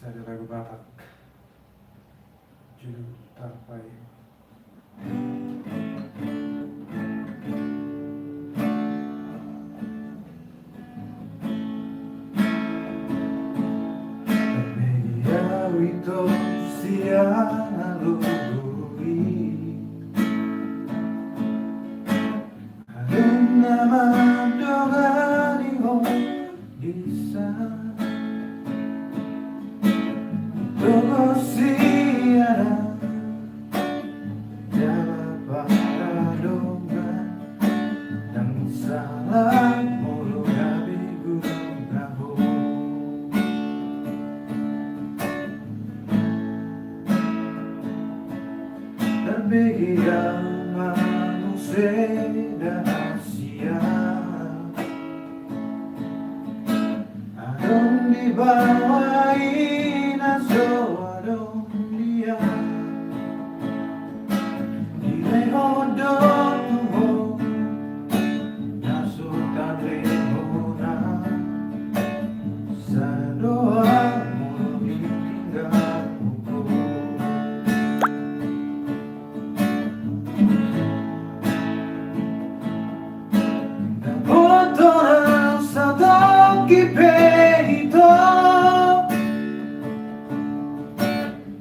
dari lagu Batak judul Tarpai. Media wito siana luguri Alun naman dogani ho isa Dogo siana Jala paradongan Dan salah mulu gabi gunung gabu Terbigil manusia Asia Adong di bawah inaso adong dia Nilai hodot tuho Naso tatrihona Sa doa mulu ditinggal Ki perito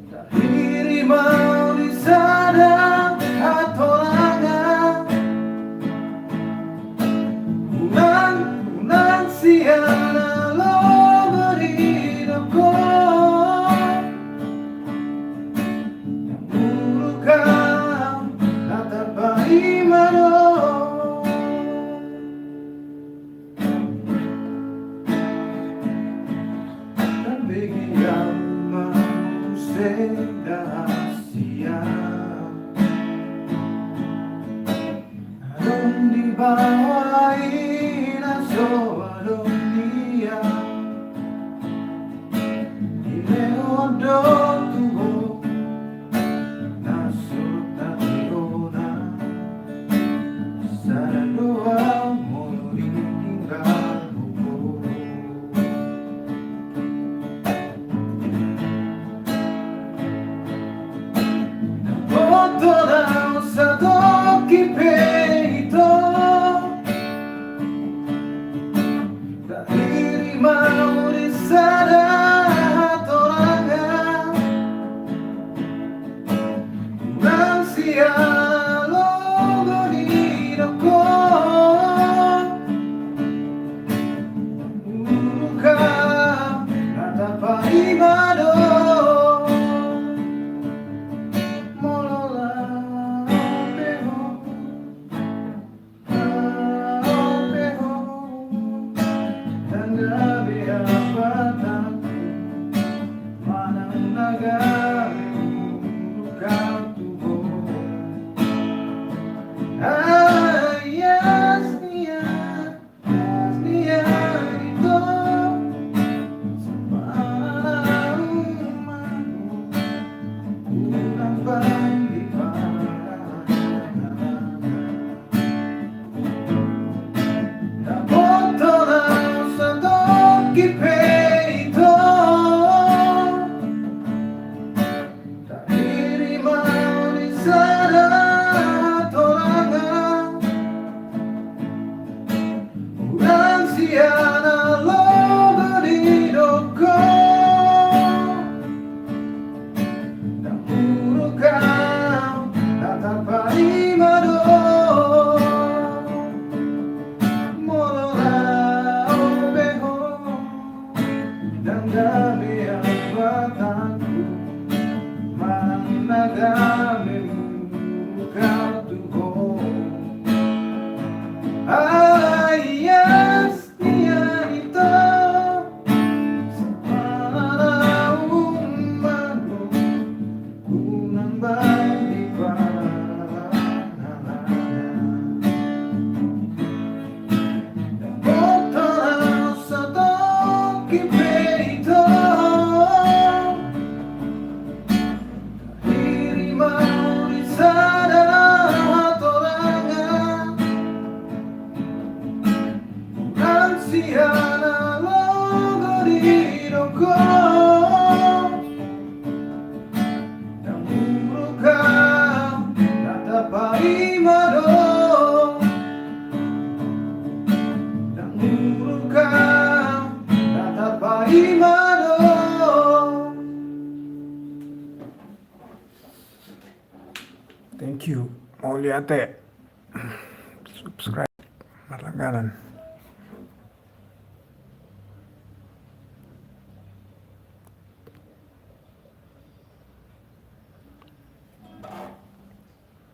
Tahiri mau di sana Hatorangan Unang siana lo beridoko Yang mulukan Latar baimano Bigyan manusia Asia Adong di bawah inaso adong dia Ileodot tuho Naso tatrihona Sada doa mulu ditinggal Toda sa toki peito Tahiri mau di sana torangan Unang siya logo dinoko Muka Kata paimado Siana lo beridoko Dan mulukan Latar paimado Molola obeho Dan gabi ang batanku Managame mukau tuho Ayas Terima Thank you. Mauli ate. Subscribe. Malangganan.